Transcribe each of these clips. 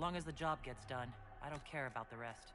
long as the job gets done, I don't care about the rest.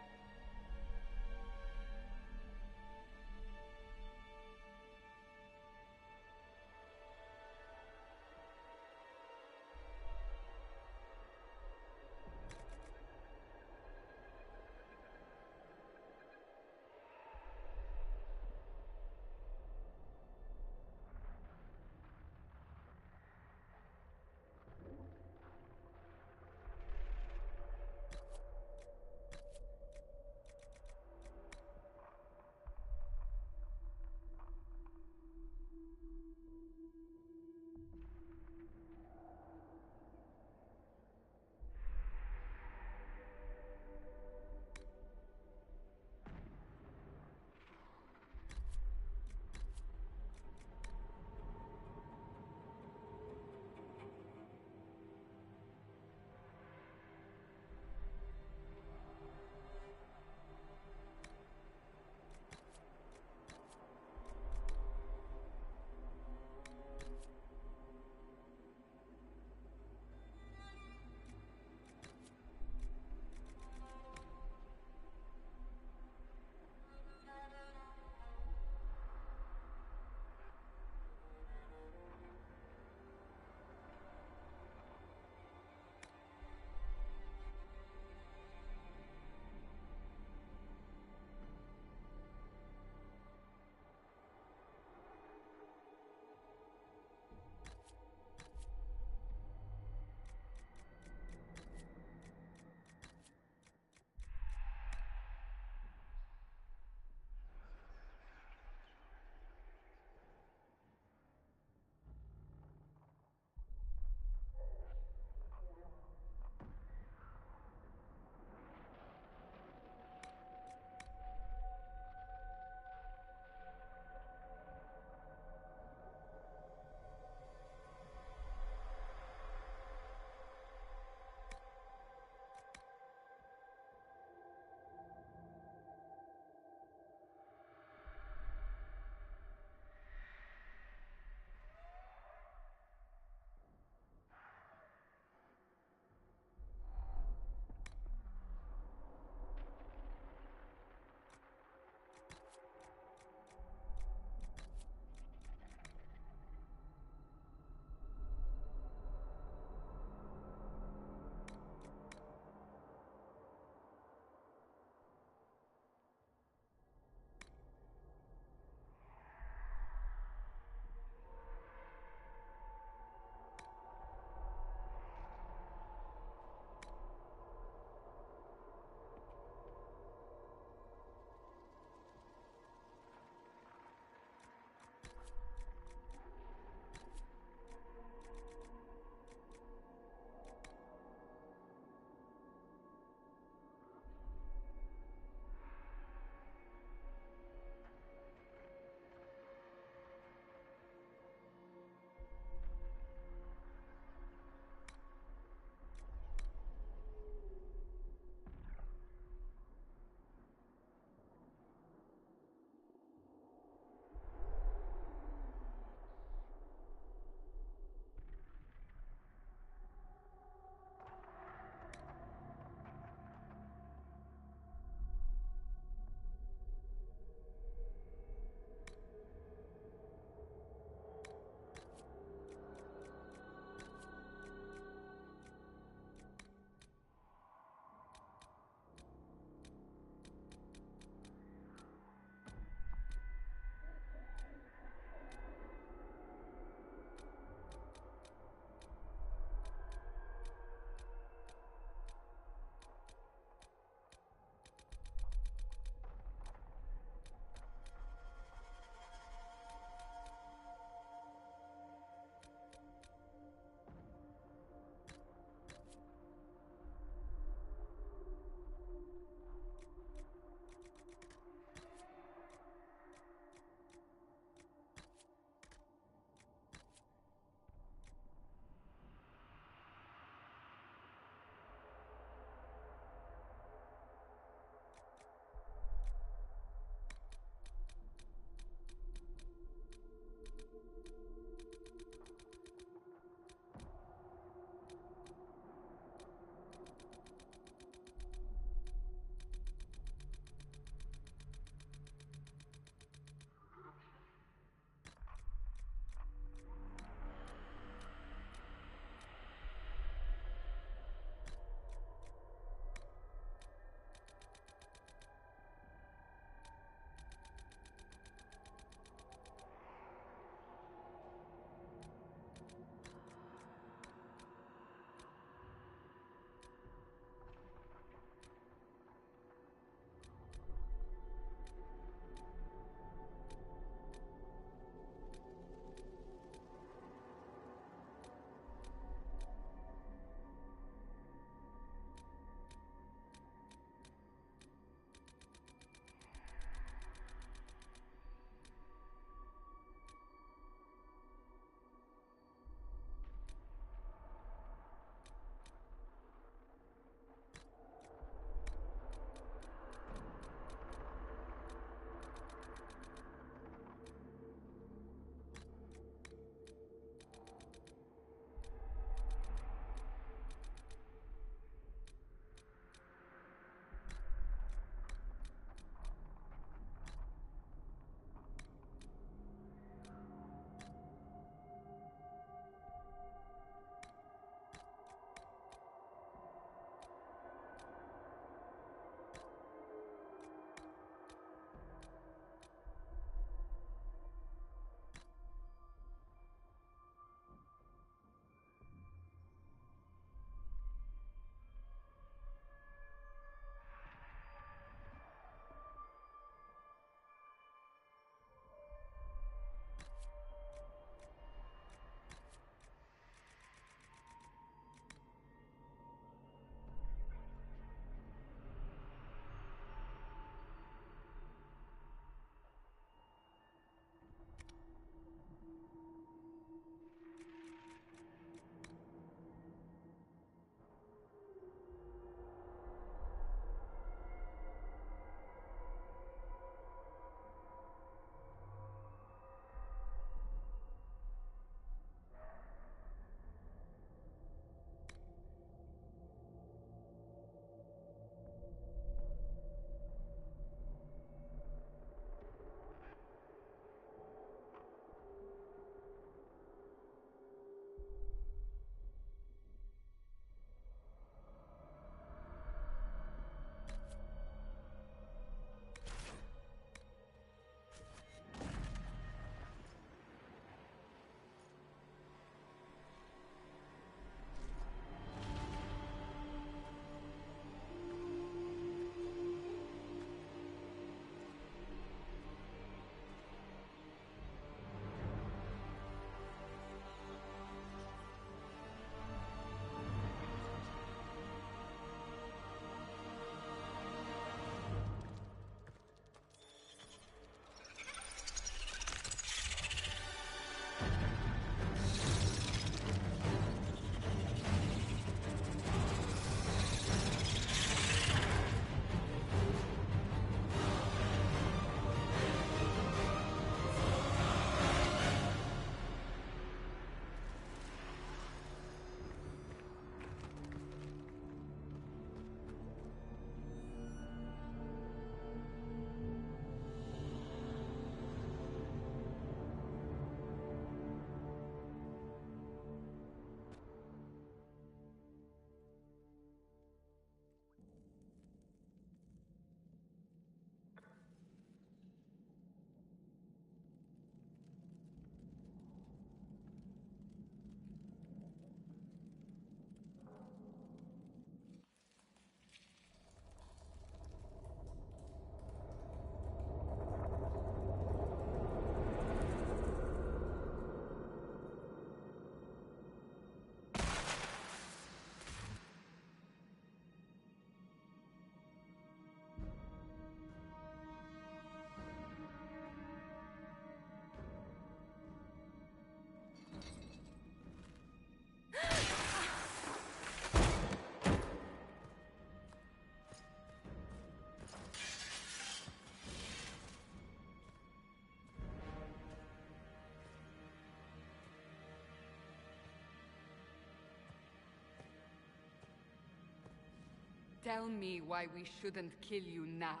Tell me why we shouldn't kill you now.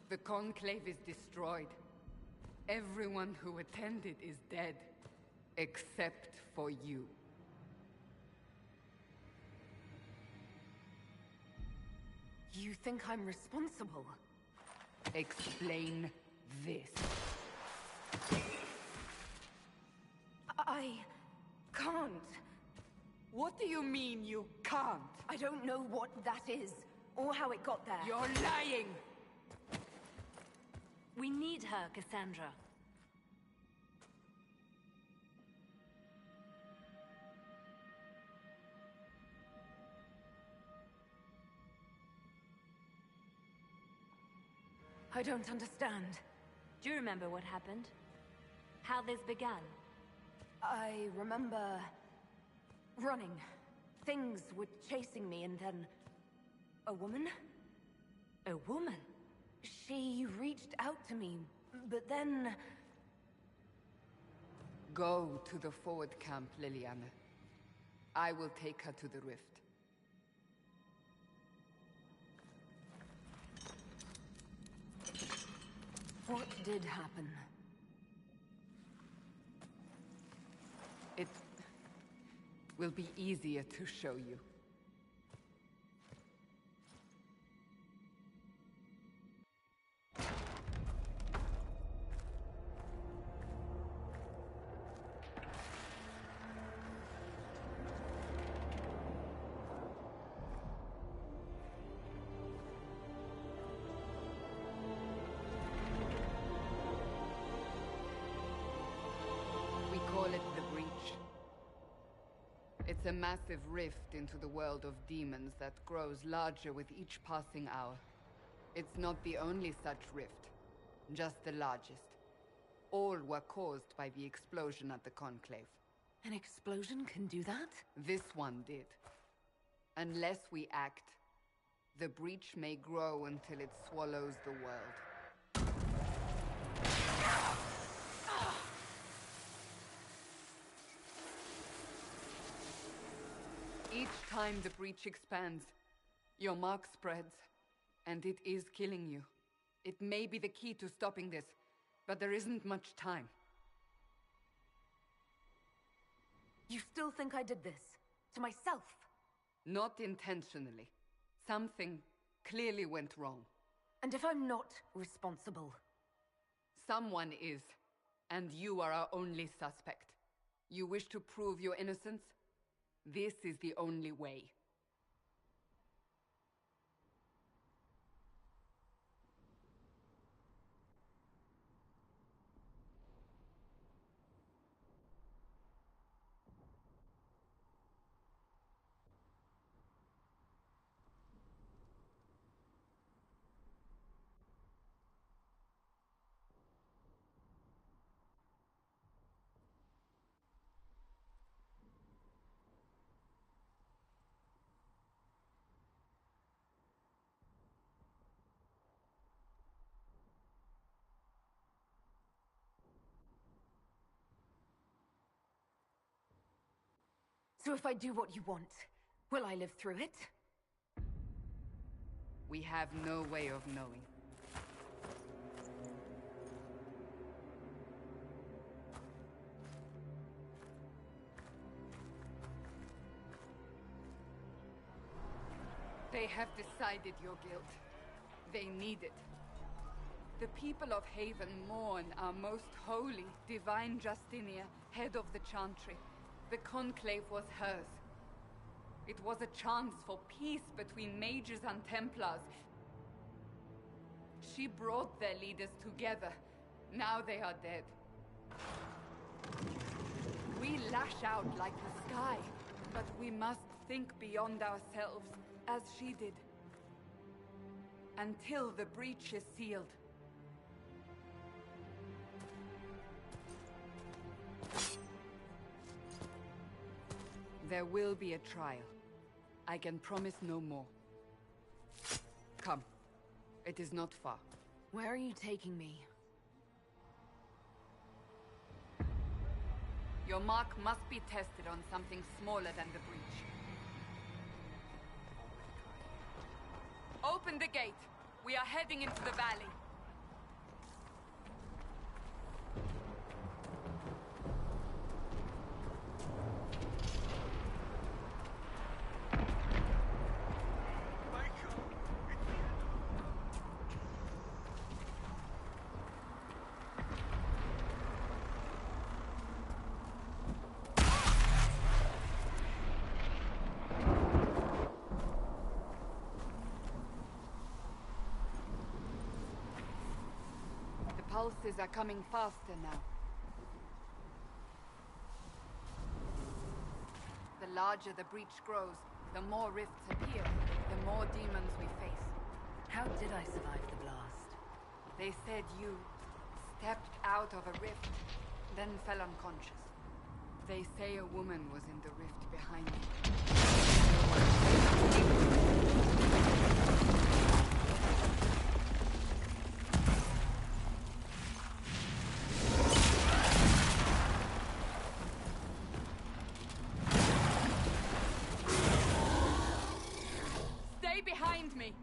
The Conclave is destroyed. Everyone who attended is dead. Except for you. You think I'm responsible? Explain this. I can't. What do you mean you can't? I don't know what that is, or how it got there. You're lying! We need her, Cassandra. I don't understand. Do you remember what happened? How this began? I remember... running. Things were chasing me, and then... a woman? A woman? She reached out to me, but then... Go to the forward camp, Leliana. I will take her to the rift. What did happen? It will be easier to show you. We call it the Breach. It's a massive rift into the world of demons that grows larger with each passing hour. It's not the only such rift, just the largest. All were caused by the explosion at the Conclave. An explosion can do that? This one did. Unless we act, the Breach may grow until it swallows the world. Each time the Breach expands, your mark spreads, and it is killing you. It may be the key to stopping this, but there isn't much time. You still think I did this? To myself? Not intentionally. Something clearly went wrong. And if I'm not responsible? Someone is, and you are our only suspect. You wish to prove your innocence? This is the only way. So if I do what you want, will I live through it? We have no way of knowing. They have decided your guilt. They need it. The people of Haven mourn our most holy, divine Justinia, head of the Chantry. The Conclave was hers. It was a chance for peace between mages and Templars. She brought their leaders together. Now they are dead. We lash out like the sky, but we must think beyond ourselves, as she did. Until the breach is sealed. There will be a trial. I can promise no more. Come. It is not far. Where are you taking me? Your mark must be tested on something smaller than the breach. Open the gate. We are heading into the valley. Pulses are coming faster now. The larger the breach grows, the more rifts appear, the more demons we face. How did I survive the blast? They said you stepped out of a rift, then fell unconscious. They say a woman was in the rift behind behind me.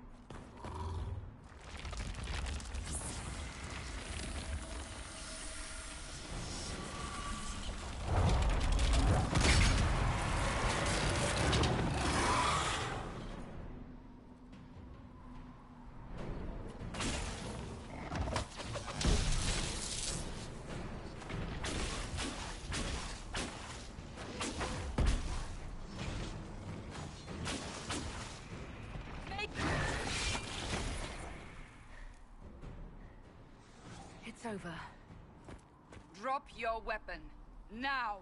It's over. Drop your weapon. Now!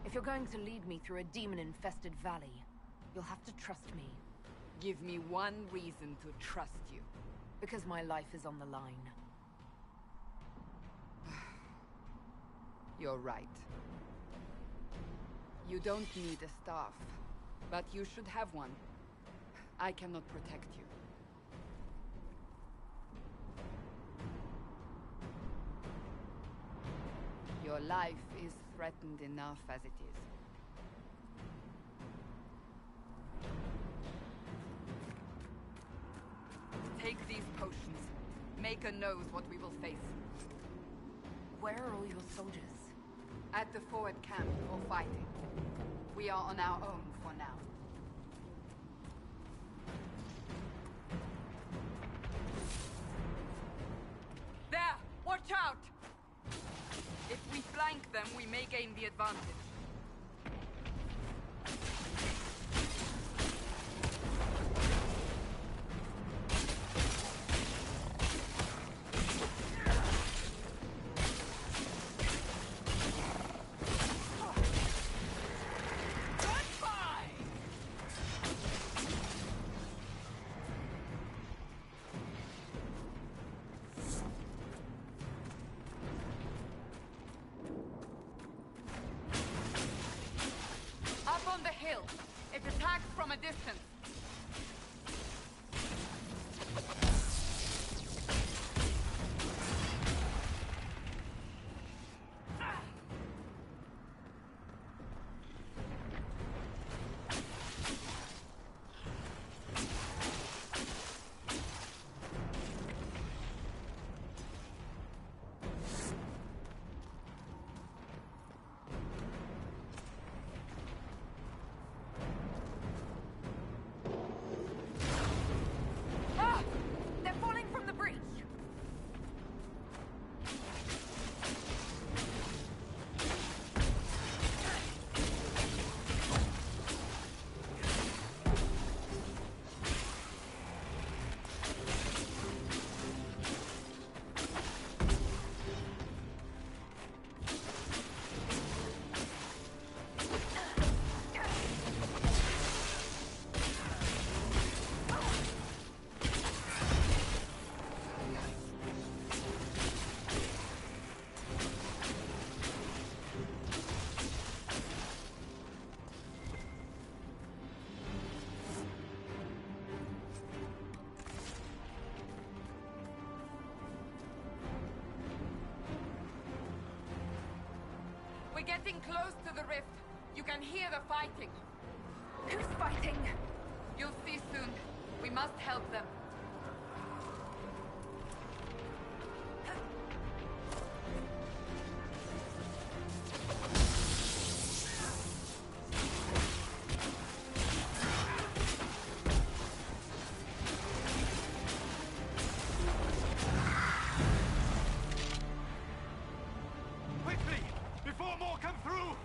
If you're going to lead me through a demon-infested valley, you'll have to trust me. Give me one reason to trust you. Because my life is on the line. You're right. You don't need a staff, but you should have one. I cannot protect you. Your life is threatened enough as it is. Take these potions. Maker knows what we will face. Where are all your soldiers? At the forward camp or fighting. We are on our own for now. There! Watch out! If we flank them, we may gain the advantage. It attacks from a distance. We're getting close to the rift. You can hear the fighting. Who's fighting? You'll see soon. We must help them. Quickly! Before more come through!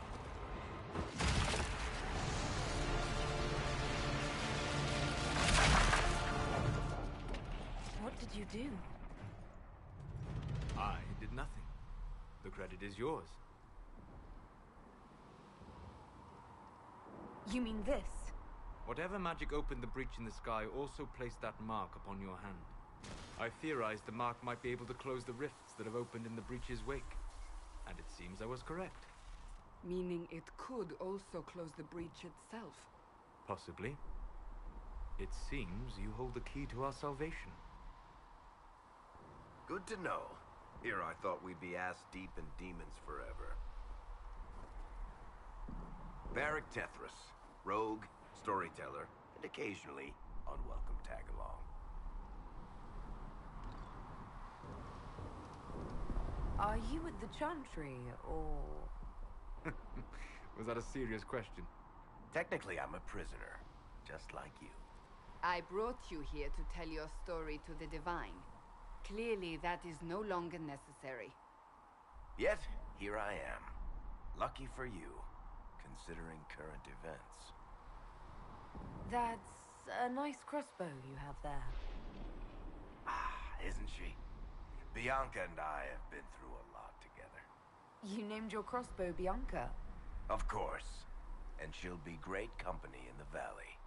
What did you do? I did nothing. The credit is yours. You mean this? Whatever magic opened the breach in the sky also placed that mark upon your hand. I theorized the mark might be able to close the rifts that have opened in the breach's wake. And it seems I was correct. Meaning it could also close the breach itself. Possibly. It seems you hold the key to our salvation. Good to know. Here I thought we'd be ass-deep in demons forever. Varric Tethras, rogue, storyteller, and occasionally unwelcome tag-along. Are you at the Chantry, or...? Was that a serious question? Technically, I'm a prisoner, just like you. I brought you here to tell your story to the Divine. Clearly, that is no longer necessary. Yet, here I am. Lucky for you, considering current events. That's a nice crossbow you have there. Ah, isn't she? Bianca and I have been through a lot together. You named your crossbow Bianca. Of course. And she'll be great company in the valley.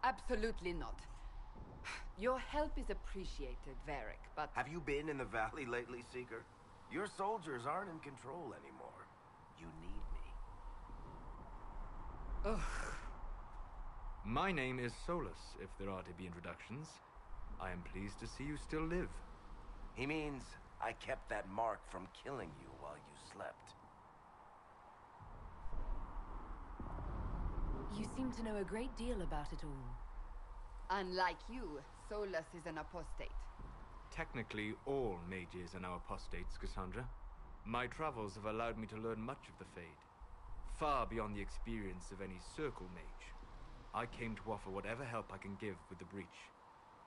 Absolutely not. Your help is appreciated, Varric, but... Have you been in the valley lately, Seeker? Your soldiers aren't in control anymore. You need me. Ugh. My name is Solus, if there are to be introductions. I am pleased to see you still live. He means I kept that mark from killing you while you slept. You seem to know a great deal about it all. Unlike you, Solus is an apostate. Technically, all mages are now apostates, Cassandra. My travels have allowed me to learn much of the Fade. Far beyond the experience of any Circle mage. I came to offer whatever help I can give with the breach.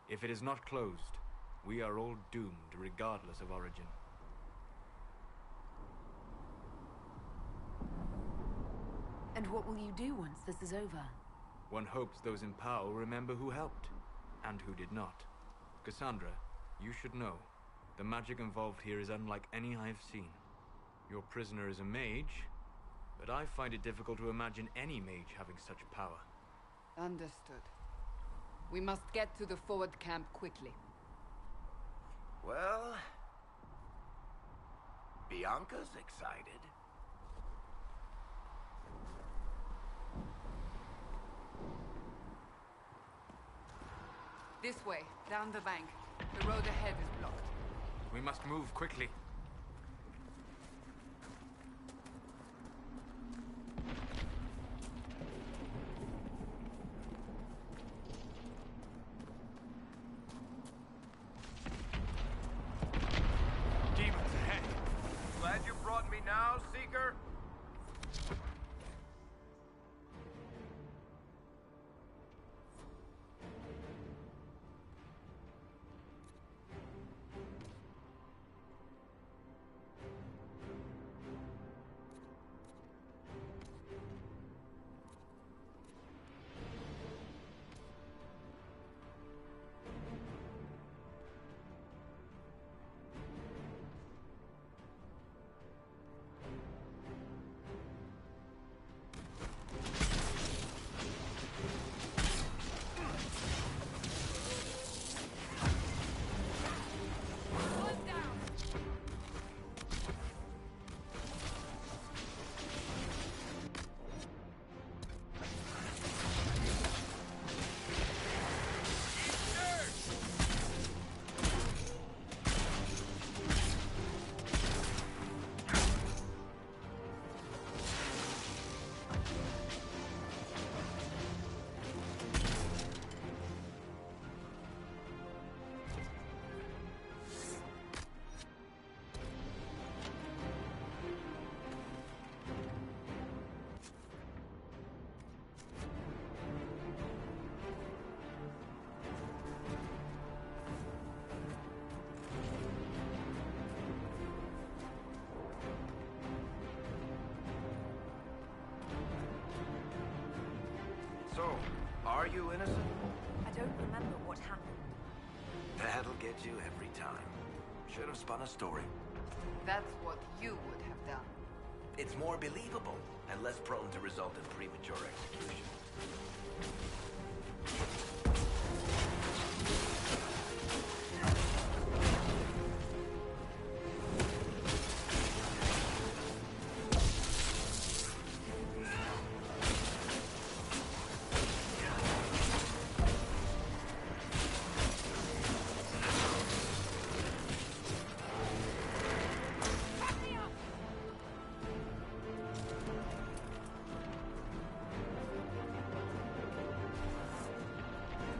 If it is not closed, we are all doomed regardless of origin. And what will you do once this is over? One hopes those in power will remember who helped, and who did not. Cassandra, you should know, the magic involved here is unlike any I have seen. Your prisoner is a mage, but I find it difficult to imagine any mage having such power. Understood. We must get to the forward camp quickly. Well... Bianca's excited. This way, down the bank. The road ahead is blocked. We must move quickly. Demons ahead. Glad you brought me now, Seeker? So, are you innocent? I don't remember what happened. That'll get you every time. Should have spun a story. That's what you would have done. It's more believable and less prone to result in premature execution.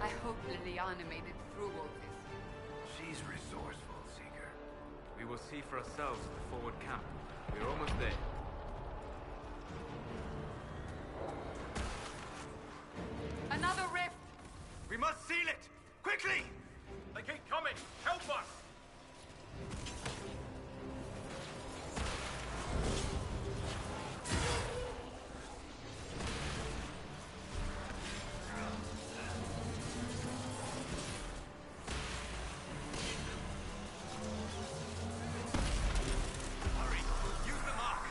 I hope Liliana made it through all this. She's resourceful, Seeker. We will see for ourselves at the forward camp. We're almost there. Another rift! We must seal it! Quickly! They keep coming! Help us! Hurry! Use the mark!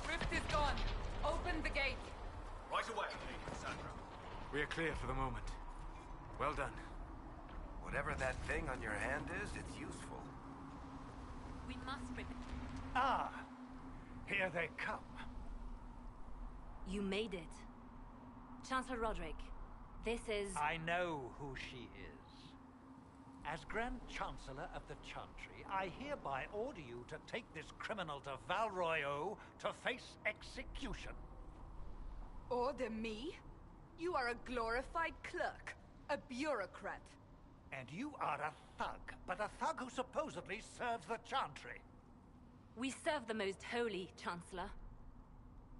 Rift is gone. Open the gate. Right away, Lady Cassandra. We are clear for the moment. Well done. Whatever that thing on your hand is, it's useful. We must prepare. Ah, here they come. You made it. Chancellor Roderick, this is... I know who she is. As Grand Chancellor of the Chantry, I hereby order you to take this criminal to Val Royeaux to face execution. Order me? You are a glorified clerk. A bureaucrat. And you are a thug, but a thug who supposedly serves the Chantry. We serve the most holy, Chancellor.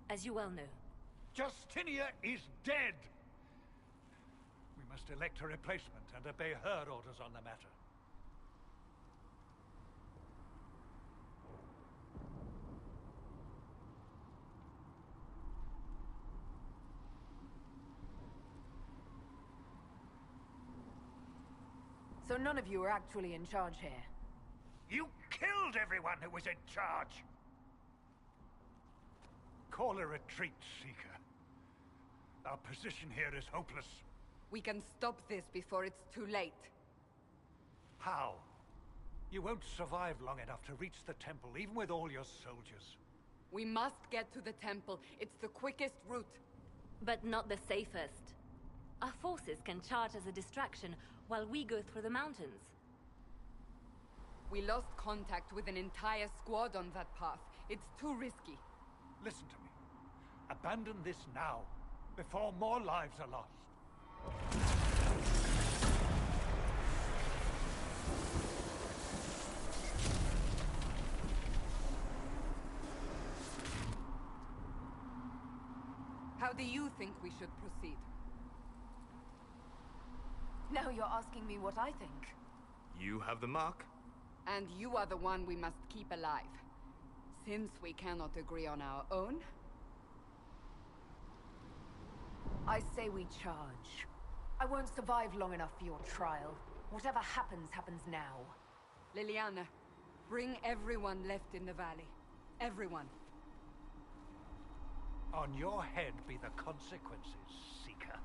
As you well know. Justinia is dead! We must elect a replacement and obey her orders on the matter. So none of you are actually in charge here. You killed everyone who was in charge! Call a retreat, Seeker. Our position here is hopeless. We can stop this before it's too late. How? You won't survive long enough to reach the temple, even with all your soldiers. We must get to the temple. It's the quickest route. But not the safest. Our forces can charge as a distraction while we go through the mountains. We lost contact with an entire squad on that path. It's too risky. Listen to me. Abandon this now, before more lives are lost. How do you think we should proceed? Now you're asking me what I think. You have the mark. And you are the one we must keep alive. Since we cannot agree on our own, I say we charge. I won't survive long enough for your trial. Whatever happens, happens now. Liliana, Bring everyone left in the valley. Everyone. On your head be the consequences, Seeker.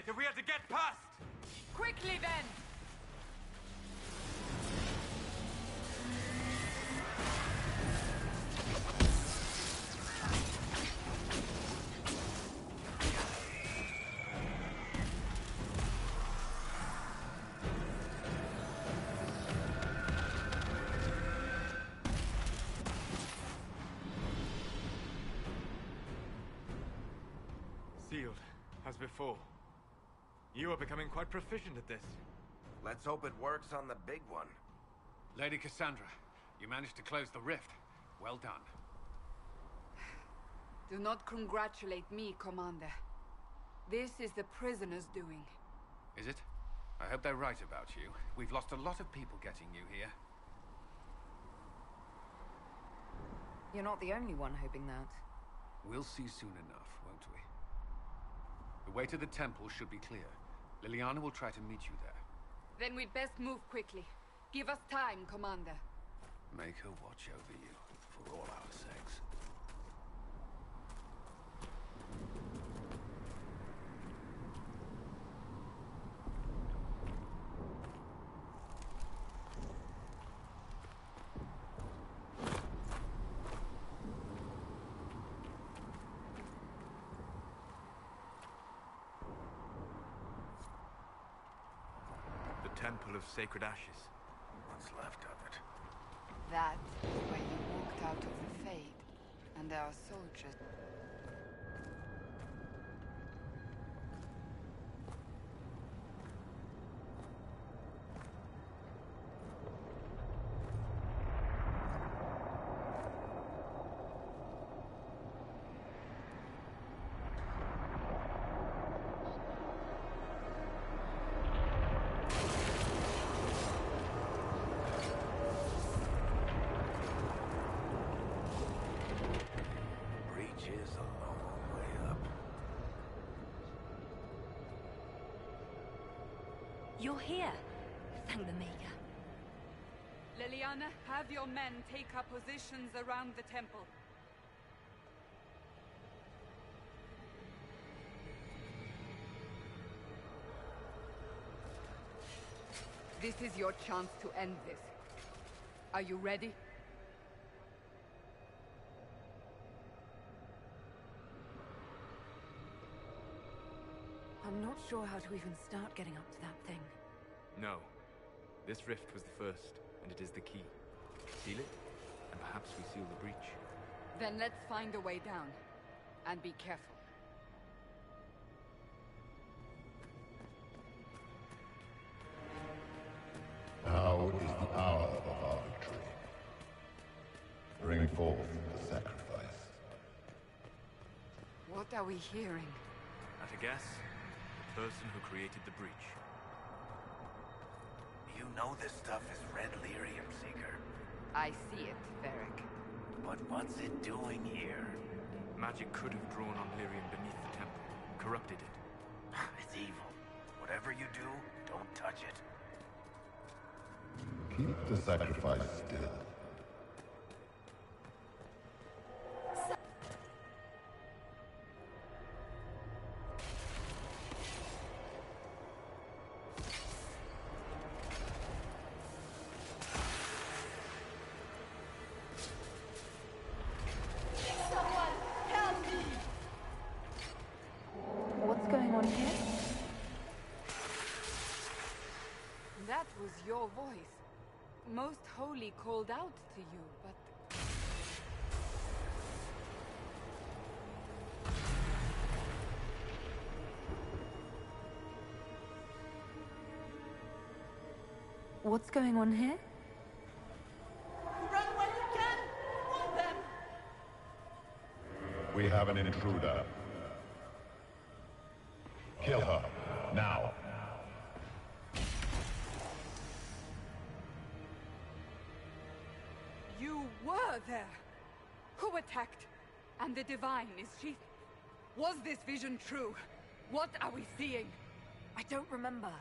If we are to get past! Quickly then! Sealed, as before. You are becoming quite proficient at this. Let's hope it works on the big one. Lady Cassandra, you managed to close the rift. Well done. Do not congratulate me, Commander. This is the prisoners' doing. Is it? I hope they're right about you. We've lost a lot of people getting you here. You're not the only one hoping that. We'll see soon enough, won't we? The way to the temple should be clear. Leliana will try to meet you there. Then we'd best move quickly. Give us time, Commander. Make her watch over you, for all our sakes. Temple of Sacred Ashes. What's left of it? That is where you walked out of the Fade, and our soldiers... You're here. Thank the Maker. Leliana, have your men take up positions around the temple. This is your chance to end this. Are you ready? I'm not sure how to even start getting up to that thing. No. This rift was the first, and it is the key. Seal it, and perhaps we seal the breach. Then let's find a way down. And be careful. Now is the hour of our victory. Bring forth the sacrifice. What are we hearing? At a guess, the person who created the breach. You know this stuff is red lyrium, Seeker. I see it, Varric. But what's it doing here? Magic could have drawn on Lyrium beneath the temple, corrupted it. It's evil. Whatever you do, don't touch it. Keep the sacrifice still. What's going on here? That was your voice. Most Holy called out to you, but... What's going on here? Run when you can! Want them! We have an intruder. Kill her, now. You were there! Who attacked? And the Divine, is she... Was this vision true? What are we seeing? I don't remember.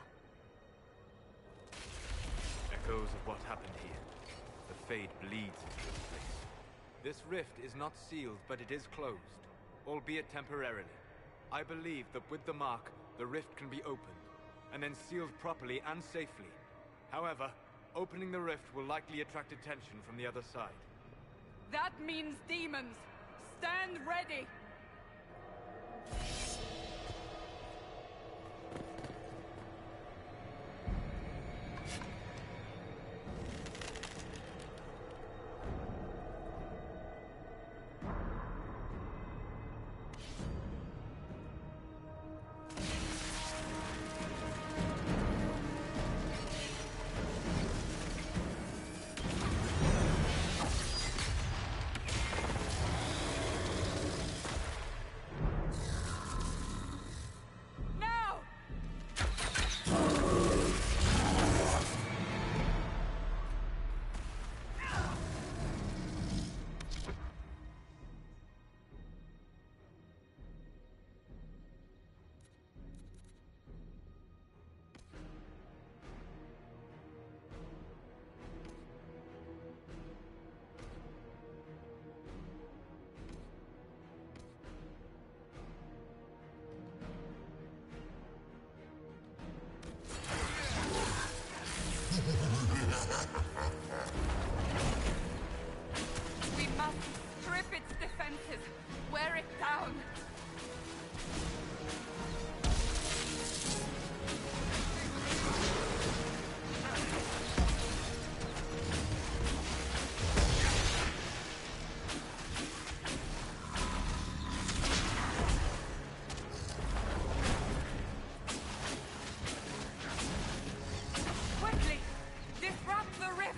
Echoes of what happened here. The Fade bleeds into this place. This rift is not sealed, but it is closed, albeit temporarily. I believe that with the mark, the rift can be opened, and then sealed properly and safely. However, opening the rift will likely attract attention from the other side. That means demons! Stand ready! We must strip its defenses, wear it down. Quickly, disrupt the rift.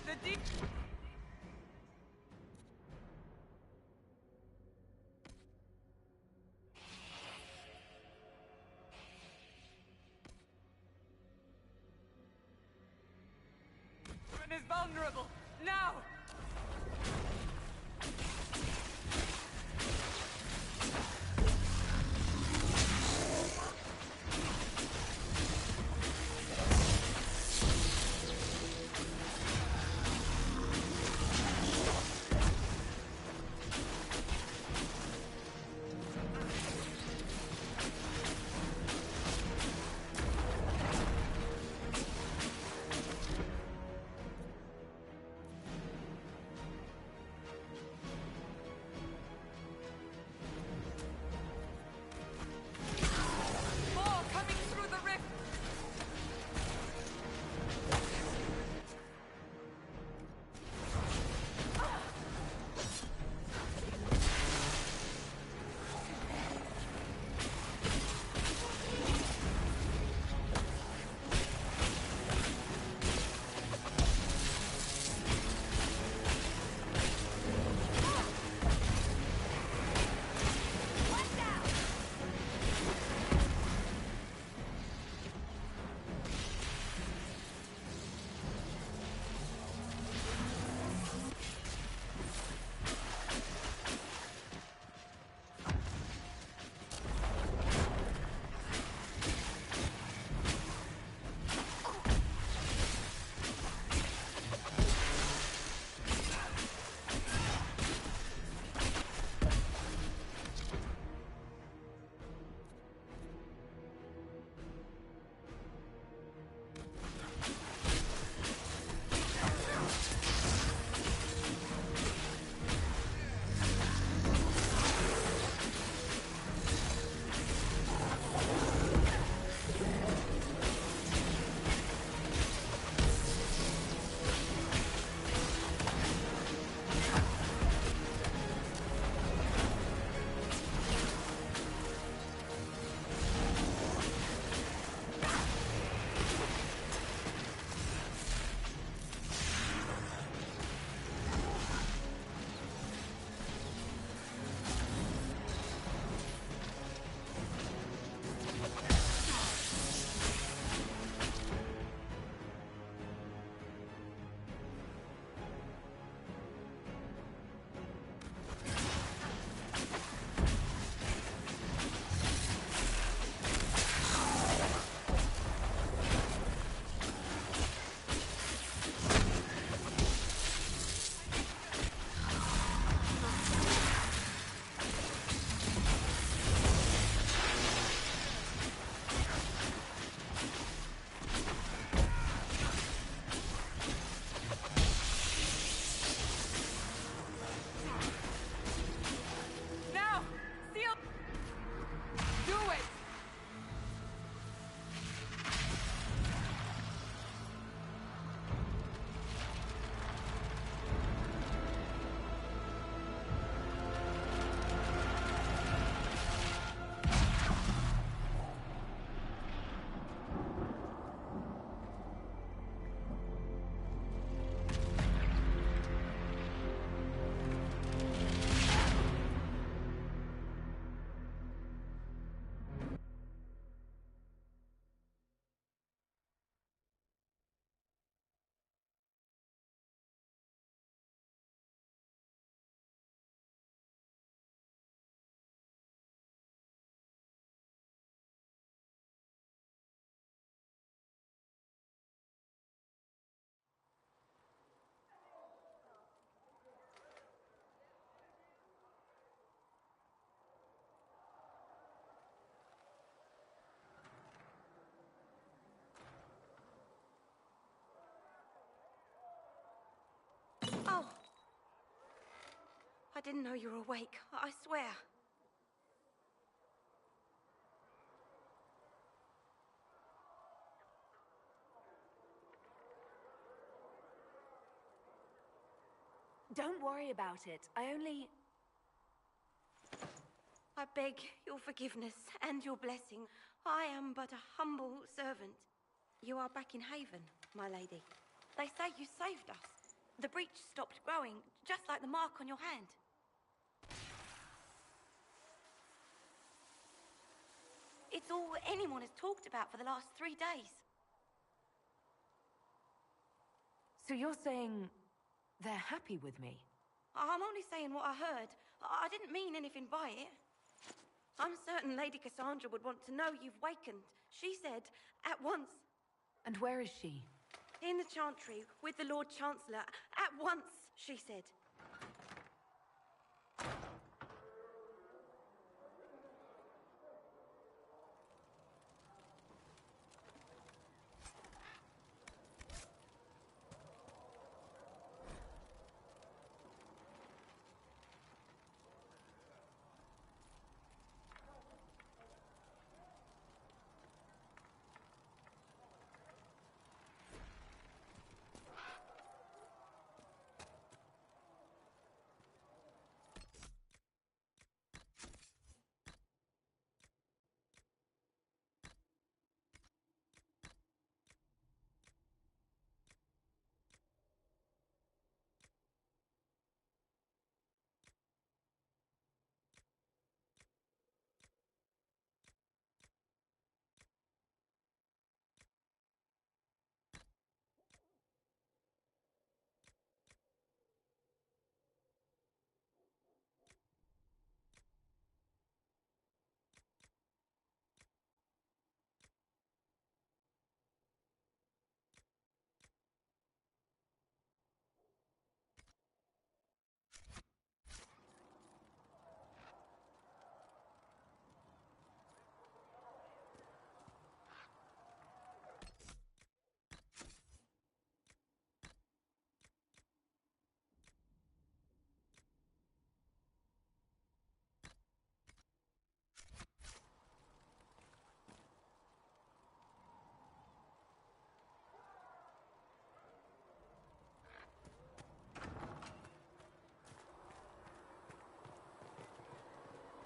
The deep... is vulnerable. Now! didn't know you were awake, I swear. Don't worry about it. I beg your forgiveness and your blessing. I am but a humble servant. You are back in Haven, my lady. They say you saved us. The breach stopped growing, just like the mark on your hand. It's all anyone has talked about for the last 3 days. So you're saying they're happy with me? I'm only saying what I heard. I didn't mean anything by it. I'm certain Lady Cassandra would want to know you've wakened. She said, at once. And where is she? In the Chantry, with the Lord Chancellor. At once, she said.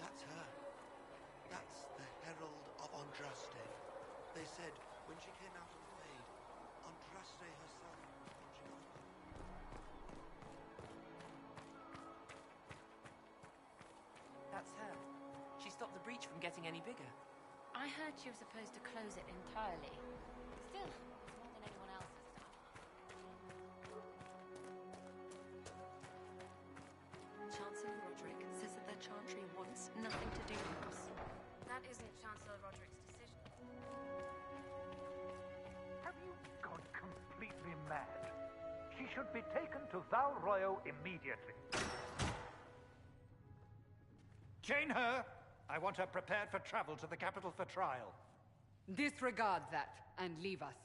That's her. That's the Herald of Andraste. They said when she came out of the Fade, Andraste herself was watching over her. That's her. She stopped the breach from getting any bigger. I heard she was supposed to close it entirely. Still, it's more than anyone else has done. Chancellor Roderick says that the Chantry wants nothing to do with us. That isn't Chancellor Roderick's decision. Have you gone completely mad? She should be taken to Val Royo immediately. Chain her! I want her prepared for travel to the capital for trial. Disregard that and leave us.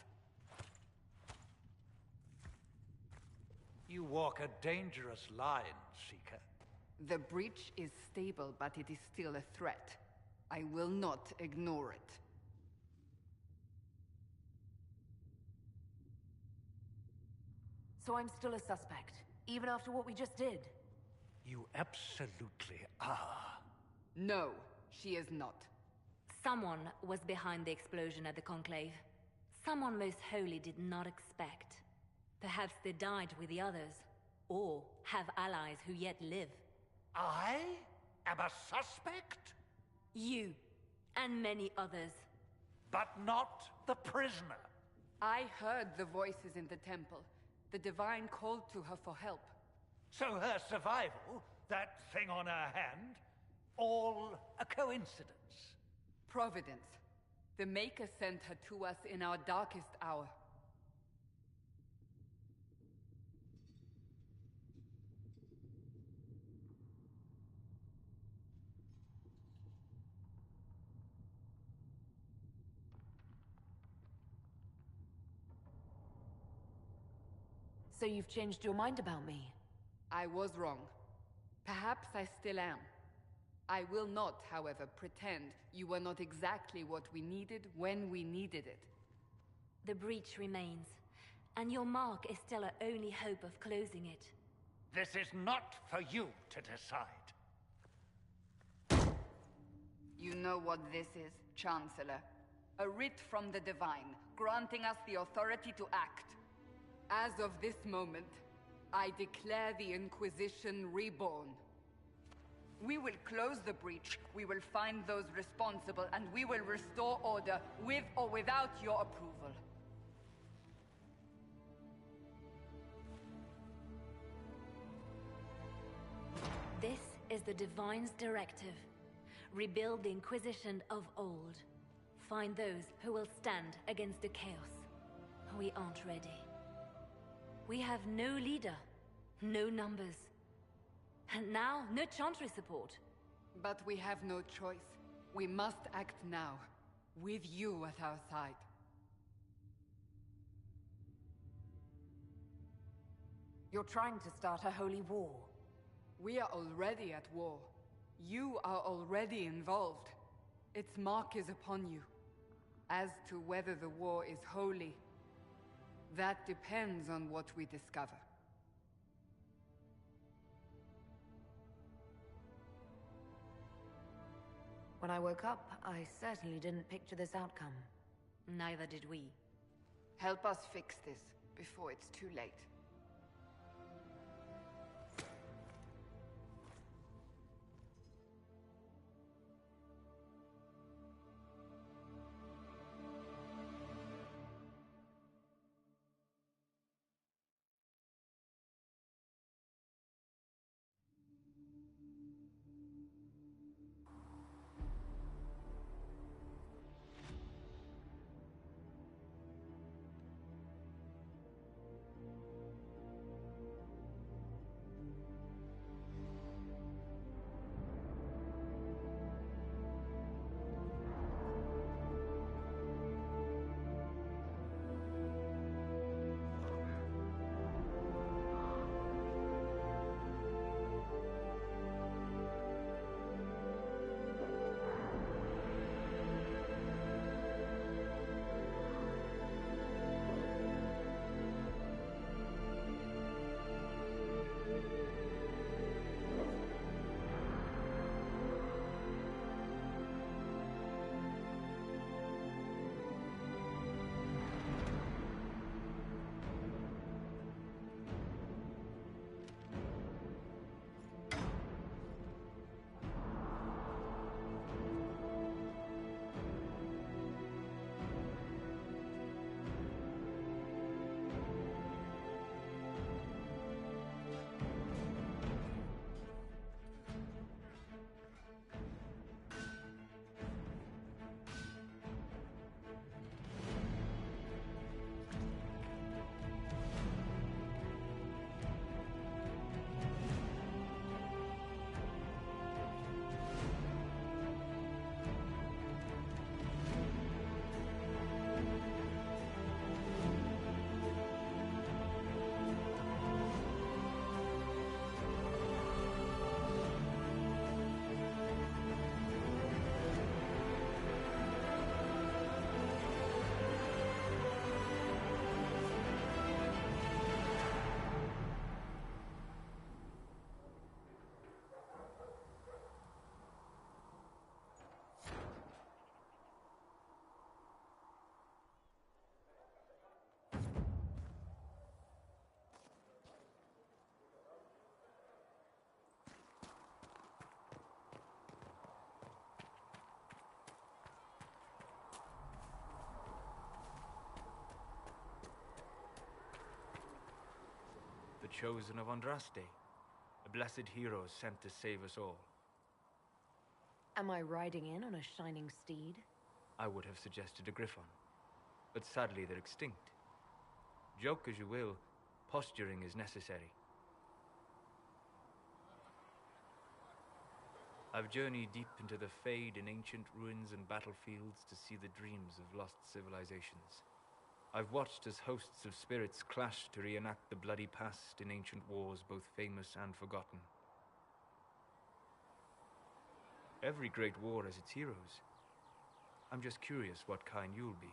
You walk a dangerous line, Seeker. The breach is stable, but it is still a threat. I will not ignore it. So I'm still a suspect, even after what we just did? You absolutely are. No, she is not. Someone was behind the explosion at the Conclave. Someone Most Holy did not expect. Perhaps they died with the others, or have allies who yet live. I am a suspect? You, and many others. But not the prisoner. I heard the voices in the temple. The Divine called to her for help. So her survival, that thing on her hand, all a coincidence? Providence. The Maker sent her to us in our darkest hour. So you've changed your mind about me? I was wrong. Perhaps I still am. I will not, however, pretend you were not exactly what we needed when we needed it. The breach remains, and your mark is still our only hope of closing it. This is not for you to decide. You know what this is, Chancellor. A writ from the Divine, granting us the authority to act. As of this moment, I declare the Inquisition reborn. We will close the breach, we will find those responsible, and we will restore order, with or without your approval. This is the Divine's directive. Rebuild the Inquisition of old. Find those who will stand against the chaos. We aren't ready. We have no leader, no numbers. And now, no Chantry support. But we have no choice. We must act now, with you at our side. You're trying to start a holy war. We are already at war. You are already involved. Its mark is upon you. As to whether the war is holy, that depends on what we discover. When I woke up, I certainly didn't picture this outcome. Neither did we. Help us fix this before it's too late. Chosen of Andraste, a blessed hero sent to save us all. Am I riding in on a shining steed? I would have suggested a griffon, but sadly they're extinct. Joke as you will, posturing is necessary. I've journeyed deep into the Fade in ancient ruins and battlefields to see the dreams of lost civilizations. I've watched as hosts of spirits clash to reenact the bloody past in ancient wars both famous and forgotten. Every great war has its heroes. I'm just curious what kind you'll be.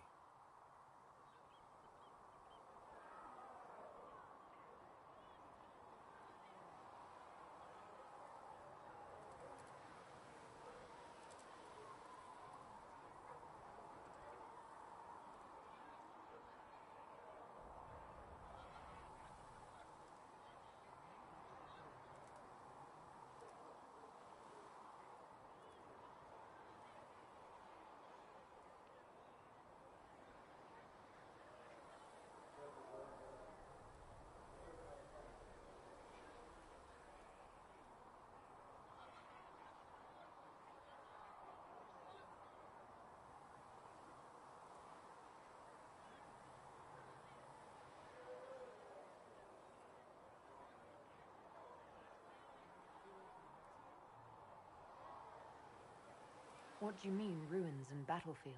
What do you mean, ruins and battlefields?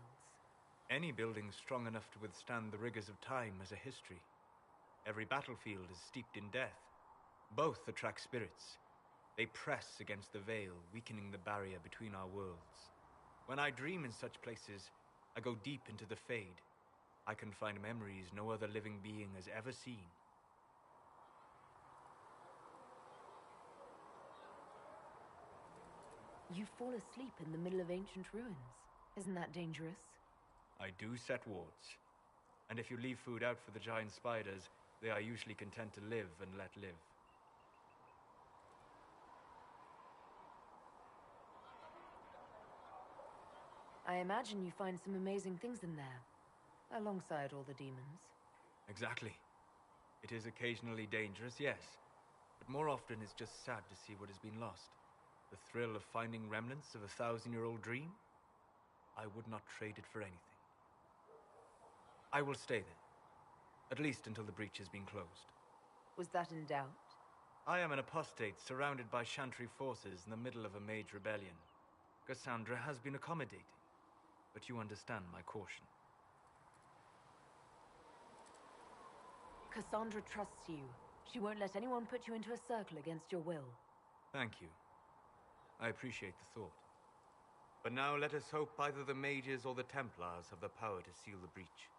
Any building strong enough to withstand the rigors of time has a history. Every battlefield is steeped in death. Both attract spirits. They press against the veil, weakening the barrier between our worlds. When I dream in such places, I go deep into the Fade. I can find memories no other living being has ever seen. You fall asleep in the middle of ancient ruins. Isn't that dangerous? I do set wards. And if you leave food out for the giant spiders, they are usually content to live and let live. I imagine you find some amazing things in there, alongside all the demons. Exactly. It is occasionally dangerous, yes. But more often it's just sad to see what has been lost. The thrill of finding remnants of a 1,000-year-old dream? I would not trade it for anything. I will stay there. At least until the breach has been closed. Was that in doubt? I am an apostate surrounded by Chantry forces in the middle of a mage rebellion. Cassandra has been accommodating, but you understand my caution. Cassandra trusts you. She won't let anyone put you into a circle against your will. Thank you. I appreciate the thought. But now let us hope either the mages or the Templars have the power to seal the breach.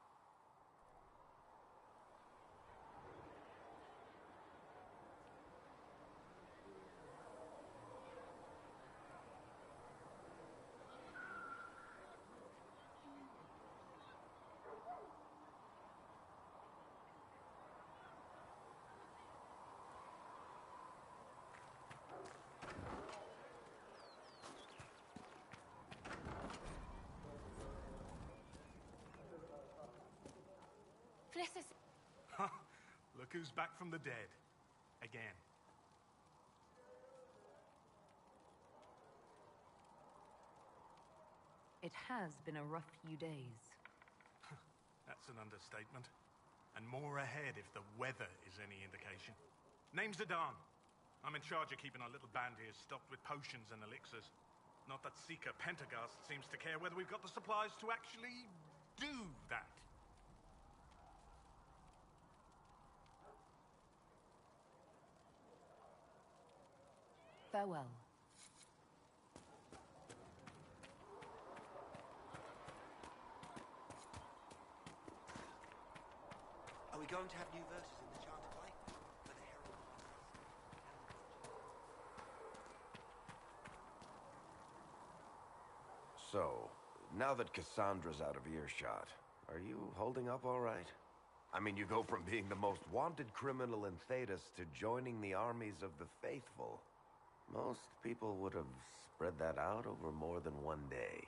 Look who's back from the dead. Again. It has been a rough few days. That's an understatement. And more ahead if the weather is any indication. Name's Zidane. I'm in charge of keeping our little band here stocked with potions and elixirs. Not that Seeker Pentagast seems to care whether we've got the supplies to actually do that. Farewell. Are we going to have new verses in the Charter play? For the Herald of So, now that Cassandra's out of earshot, are you holding up all right? I mean, you go from being the most wanted criminal in Thedas to joining the armies of the faithful. Most people would have spread that out over more than one day.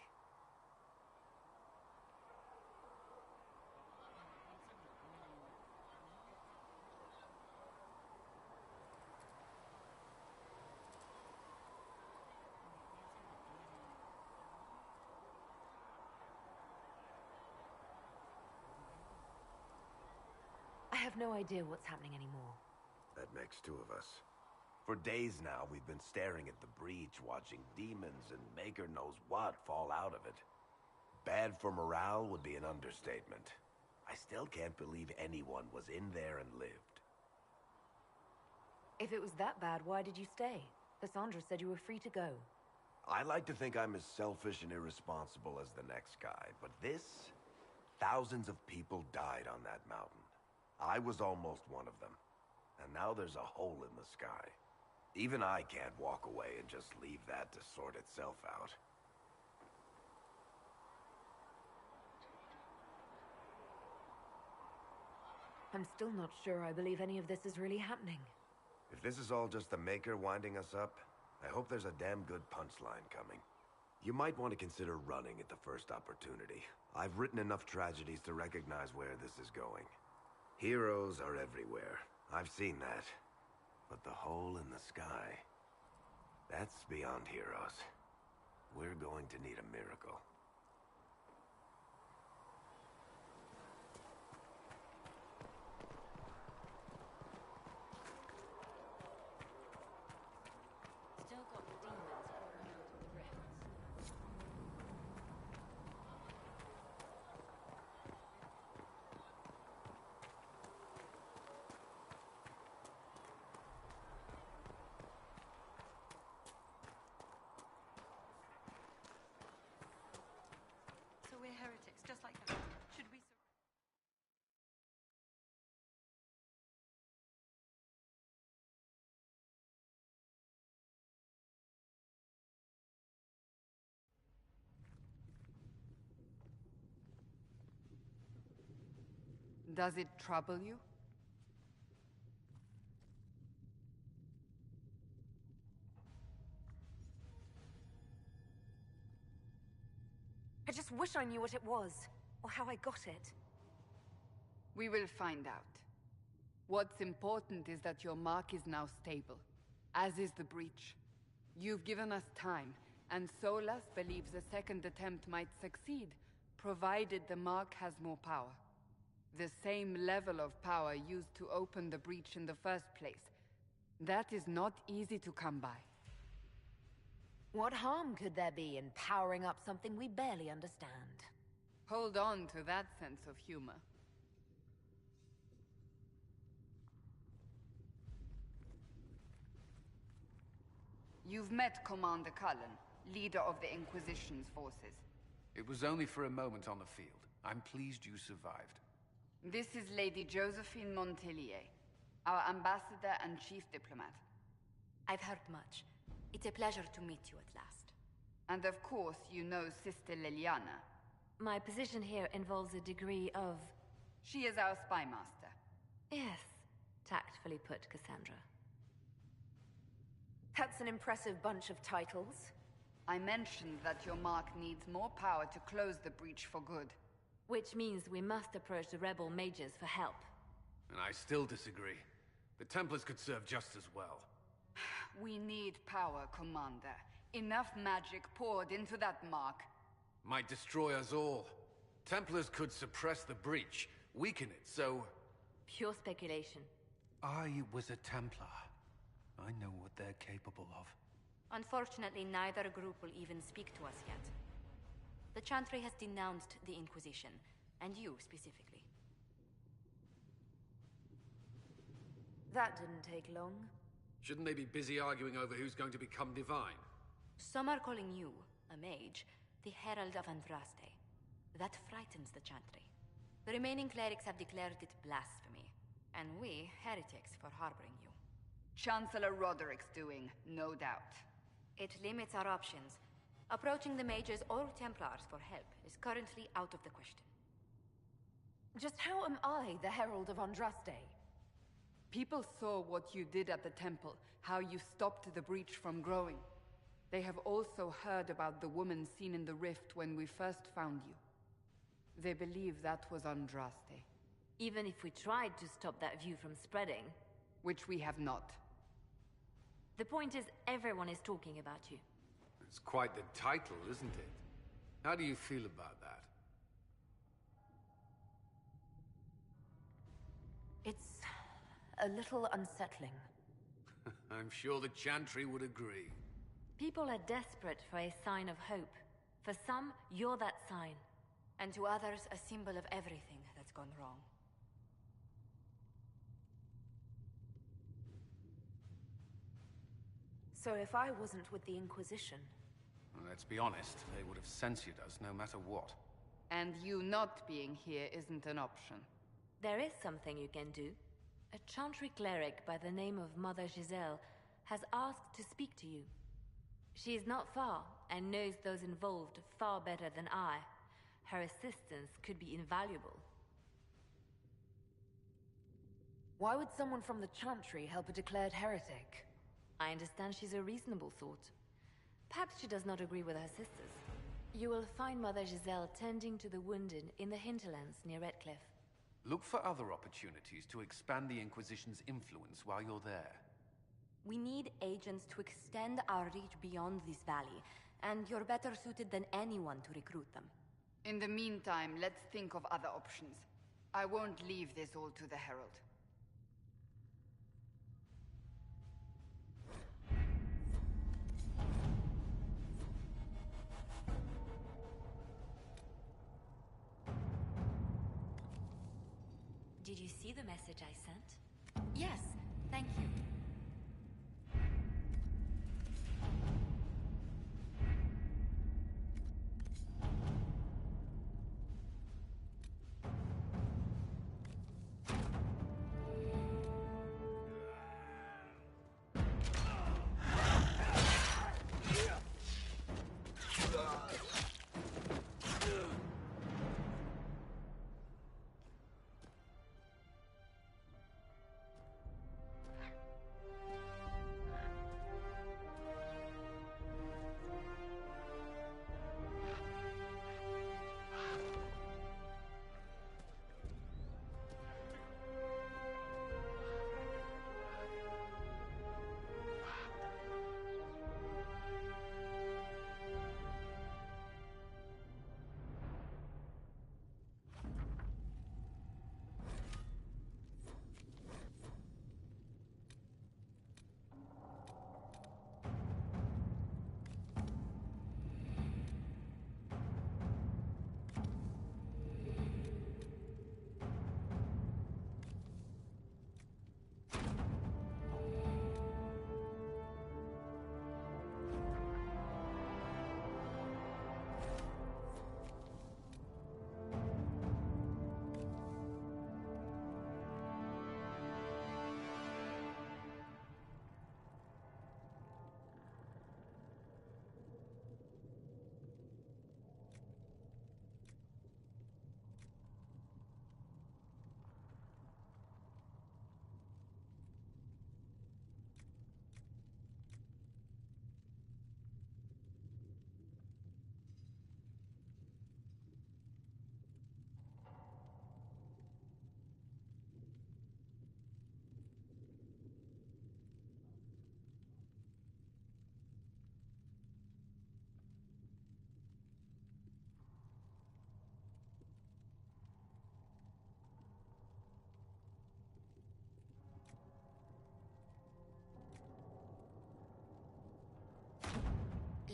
I have no idea what's happening anymore. That makes two of us. For days now, we've been staring at the breach, watching demons and maker knows what fall out of it. Bad for morale would be an understatement. I still can't believe anyone was in there and lived. If it was that bad, why did you stay? Cassandra said you were free to go. I like to think I'm as selfish and irresponsible as the next guy, but this... Thousands of people died on that mountain. I was almost one of them. And now there's a hole in the sky. Even I can't walk away and just leave that to sort itself out. I'm still not sure I believe any of this is really happening. If this is all just the Maker winding us up, I hope there's a damn good punchline coming. You might want to consider running at the first opportunity. I've written enough tragedies to recognize where this is going. Heroes are everywhere. I've seen that. But the hole in the sky... that's beyond heroes. We're going to need a miracle. Still got the demons pouring out of the rifts. So we're heretics, just like that. Should we... Does it trouble you? I just wish I knew what it was, or how I got it. We will find out. What's important is that your mark is now stable, as is the breach. You've given us time, and Solas believes a second attempt might succeed, provided the mark has more power. The same level of power used to open the breach in the first place. That is not easy to come by. What harm could there be in powering up something we barely understand? Hold on to that sense of humor. You've met Commander Cullen, leader of the Inquisition's forces. It was only for a moment on the field. I'm pleased you survived. This is Lady Josephine Montellier, our ambassador and chief diplomat. I've heard much. It's a pleasure to meet you at last. And of course, you know Sister Leliana. My position here involves a degree of... She is our spy master. Yes, tactfully put, Cassandra. That's an impressive bunch of titles. I mentioned that your mark needs more power to close the breach for good. Which means we must approach the rebel mages for help. And I still disagree. The Templars could serve just as well. We need power, Commander. Enough magic poured into that mark. Might destroy us all. Templars could suppress the breach, weaken it, so... Pure speculation. I was a Templar. I know what they're capable of. Unfortunately, neither group will even speak to us yet. The Chantry has denounced the Inquisition, and you specifically. That didn't take long. Shouldn't they be busy arguing over who's going to become divine? Some are calling you, a mage, the Herald of Andraste. That frightens the Chantry. The remaining clerics have declared it blasphemy, and we, heretics, for harboring you. Chancellor Roderick's doing, no doubt. It limits our options. Approaching the mages or Templars for help is currently out of the question. Just how am I the Herald of Andraste? People saw what you did at the temple, how you stopped the breach from growing. They have also heard about the woman seen in the rift when we first found you. They believe that was Andraste. Even if we tried to stop that view from spreading... Which we have not. The point is, everyone is talking about you. It's quite the title, isn't it? How do you feel about that? It's a little unsettling. I'm sure the Chantry would agree. People are desperate for a sign of hope. For some, you're that sign. And to others, a symbol of everything that's gone wrong. So if I wasn't with the Inquisition, Well, let's be honest, they would have censored us no matter what. And you not being here isn't an option. There is something you can do. A Chantry cleric by the name of Mother Giselle has asked to speak to you. She is not far, and knows those involved far better than I. Her assistance could be invaluable. Why would someone from the Chantry help a declared heretic? I understand she's a reasonable sort. Perhaps she does not agree with her sisters. You will find Mother Giselle tending to the wounded in the hinterlands near Redcliffe. Look for other opportunities to expand the Inquisition's influence while you're there. We need agents to extend our reach beyond this valley, and you're better suited than anyone to recruit them. In the meantime, let's think of other options. I won't leave this all to the Herald. Did you see the message I sent? Yes, thank you.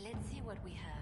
Let's see what we have.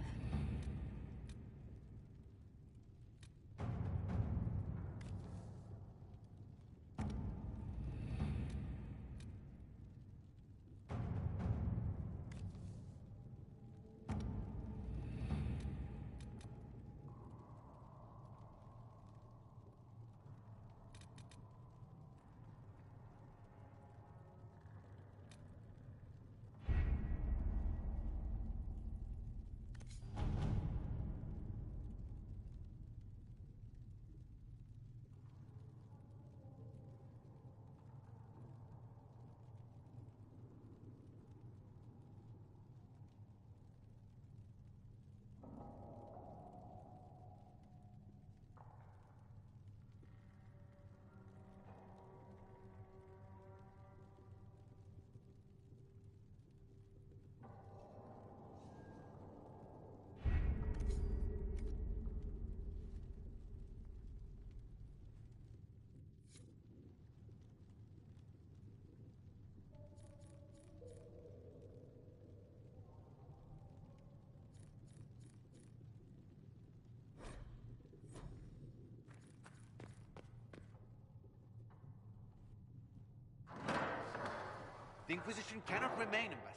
The Inquisition cannot remain, Ambassador.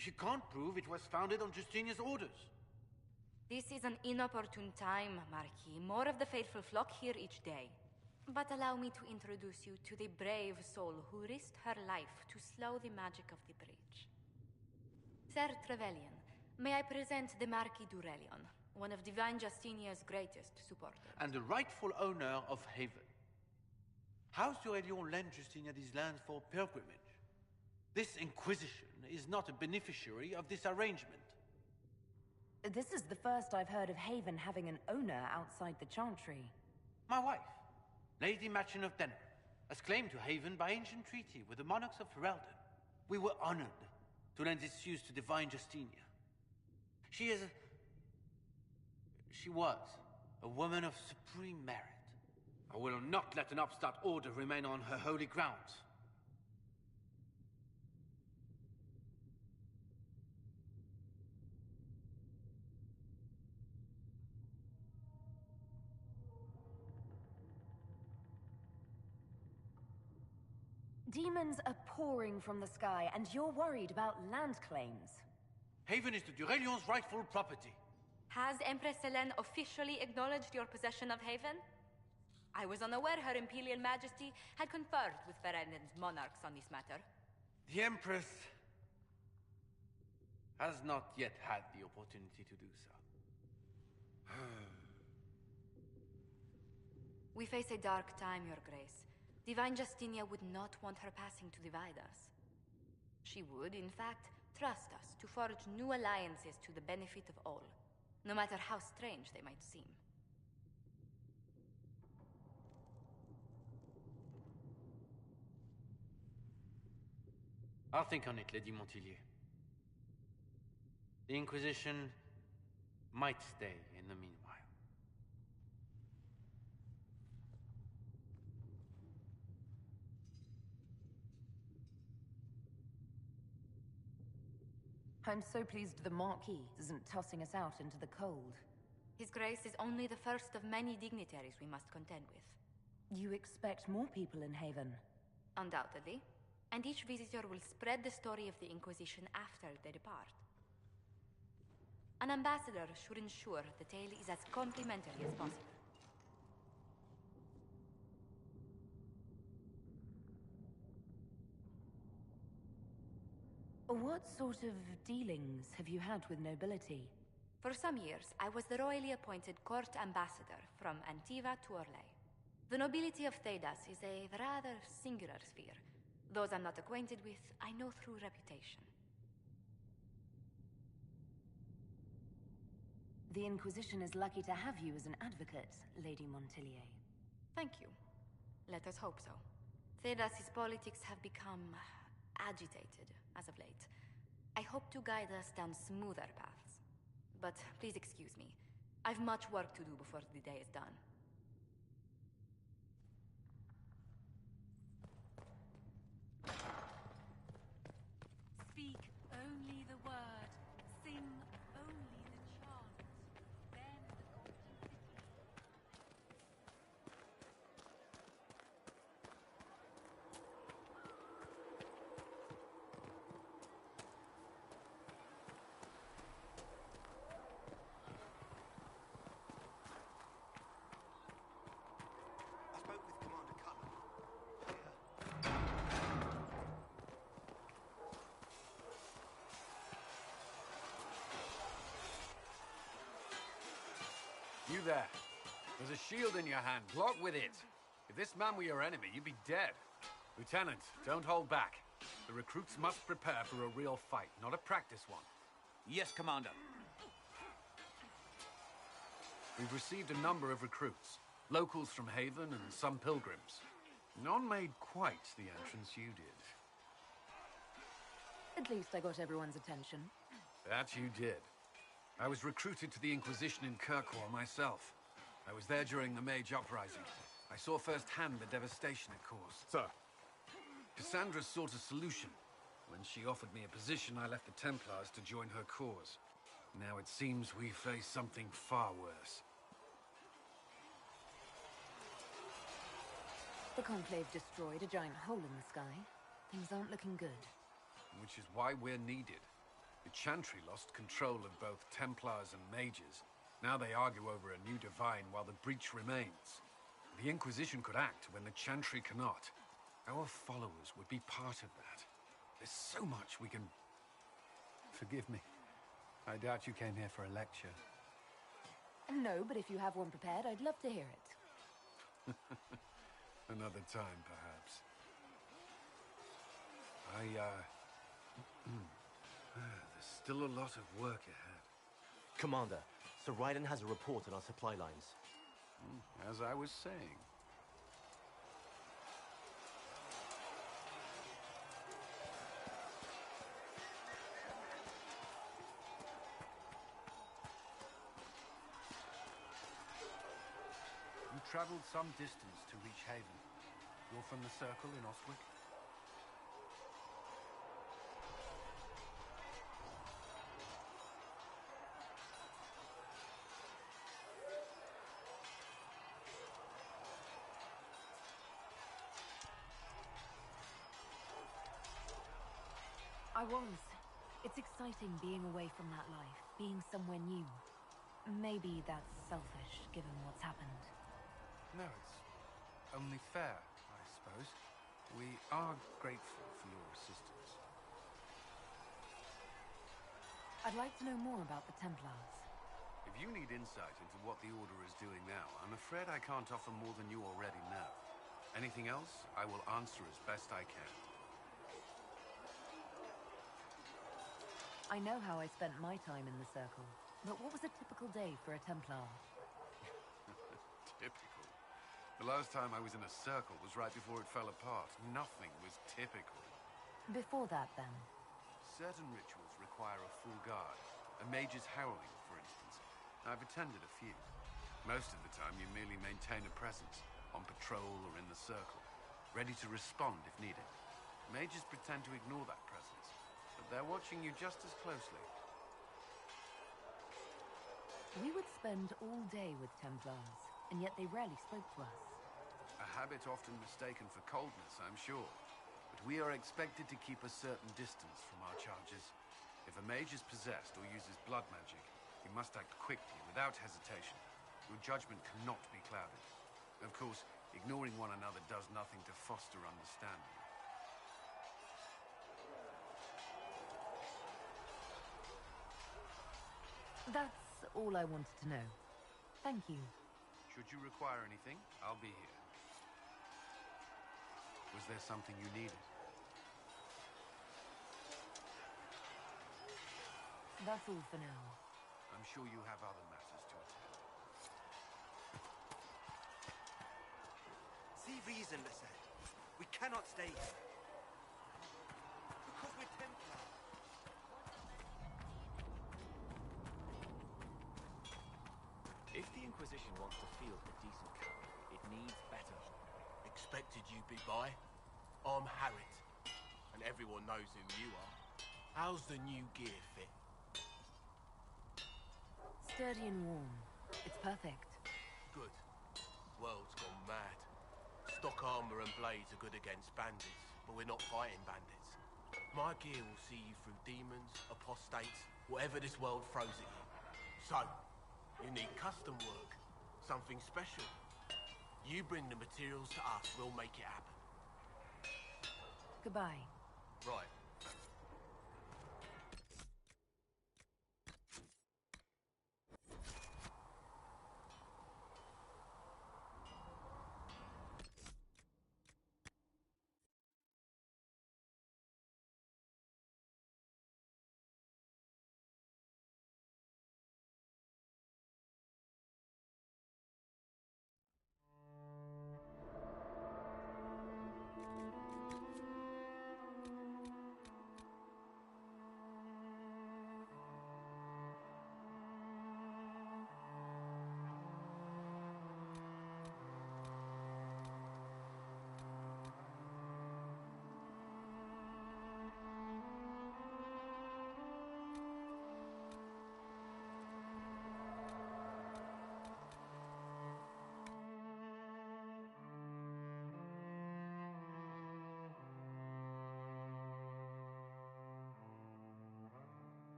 if you can't prove it was founded on Justinia's orders? This is an inopportune time, Marquis. More of the faithful flock here each day. But allow me to introduce you to the brave soul who risked her life to slow the magic of the breach. Ser Trevelyan, may I present the Marquis d'Aurelion, one of Divine Justinia's greatest supporters. And the rightful owner of Haven. House d'Aurelion lent Justinia these lands for pilgrimage. This Inquisition is not a beneficiary of this arrangement. This is the first I've heard of Haven having an owner outside the Chantry. My wife, Lady Machin of Denner, has claimed to Haven by ancient treaty with the monarchs of Ferelden. We were honored to lend this use to Divine Justinia. She was a woman of supreme merit. I will not let an upstart order remain on her holy grounds. Demons are pouring from the sky, and you're worried about land claims. Haven is the d'Aurelion's rightful property. Has Empress Selene officially acknowledged your possession of Haven? I was unaware Her Imperial Majesty had conferred with Ferelden's monarchs on this matter. The Empress has not yet had the opportunity to do so. We face a dark time, Your Grace. Divine Justinia would not want her passing to divide us. She would, in fact, trust us to forge new alliances to the benefit of all, no matter how strange they might seem. I'll think on it, Lady Montilyet. The Inquisition might stay in the meanwhile. I'm so pleased the Marquis isn't tossing us out into the cold. His Grace is only the first of many dignitaries we must contend with. You expect more people in Haven? Undoubtedly. And each visitor will spread the story of the Inquisition after they depart. An ambassador should ensure the tale is as complimentary as possible. What sort of dealings have you had with nobility? For some years, I was the royally appointed court ambassador from Antiva to Orlais. The nobility of Thedas is a rather singular sphere. Those I'm not acquainted with, I know through reputation. The Inquisition is lucky to have you as an advocate, Lady Montilyet. Thank you. Let us hope so. Thedas' politics have become agitated as of late. I hope to guide us down smoother paths. But please excuse me. I've much work to do before the day is done. Speak only the word. Sing only the chant. Then the golden city. I spoke with Commander Cullen. You there. There's a shield in your hand. Block with it. If this man were your enemy, you'd be dead. Lieutenant, don't hold back. The recruits must prepare for a real fight, not a practice one. Yes, Commander. We've received a number of recruits. Locals from Haven and some pilgrims. None made quite the entrance you did. At least I got everyone's attention. That you did. I was recruited to the Inquisition in Kirkwall myself. I was there during the Mage Uprising. I saw firsthand the devastation it caused. Sir. Cassandra sought a solution. When she offered me a position, I left the Templars to join her cause. Now it seems we face something far worse. The Conclave destroyed a giant hole in the sky. Things aren't looking good. Which is why we're needed. The Chantry lost control of both Templars and mages. Now they argue over a new divine while the breach remains. The Inquisition could act when the Chantry cannot. Our followers would be part of that. There's so much we can... Forgive me. I doubt you came here for a lecture. No, but if you have one prepared, I'd love to hear it. Another time, perhaps. There's still a lot of work ahead. Commander, Sir Raiden has a report on our supply lines. As I was saying. You traveled some distance to reach Haven. You're from the Circle in Ostwick? I was. It's exciting being away from that life, being somewhere new. Maybe that's selfish, given what's happened. No, it's only fair, I suppose. We are grateful for your assistance. I'd like to know more about the Templars. If you need insight into what the Order is doing now, I'm afraid I can't offer more than you already know. Anything else, I will answer as best I can. I know how I spent my time in the Circle, but what was a typical day for a Templar? Typical? The last time I was in a Circle was right before it fell apart. Nothing was typical. Before that, then? Certain rituals require a full guard. A mage's heralding, for instance. I've attended a few. Most of the time, you merely maintain a presence, on patrol or in the Circle, ready to respond if needed. Mages pretend to ignore that presence, but they're watching you just as closely. We would spend all day with Templars, and yet they rarely spoke to us. A habit often mistaken for coldness, I'm sure. But we are expected to keep a certain distance from our charges. If a mage is possessed or uses blood magic, you must act quickly, without hesitation. Your judgment cannot be clouded. Of course, ignoring one another does nothing to foster understanding. That's all I wanted to know. Thank you. Should you require anything, I'll be here. Was there something you needed? That's all for now. I'm sure you have other matters to attend. See reason, Lisette. We cannot stay here. Because we're Templar. If the Inquisition wants to field a decent cavalry, it needs better. Expected you'd be by. I'm Harrit, and everyone knows who you are. How's the new gear fit? Sturdy and warm. It's perfect. Good. World's gone mad. Stock armor and blades are good against bandits, but we're not fighting bandits. My gear will see you through demons, apostates, whatever this world throws at you. So, you need custom work, something special. You bring the materials to us, we'll make it happen. Goodbye. Right.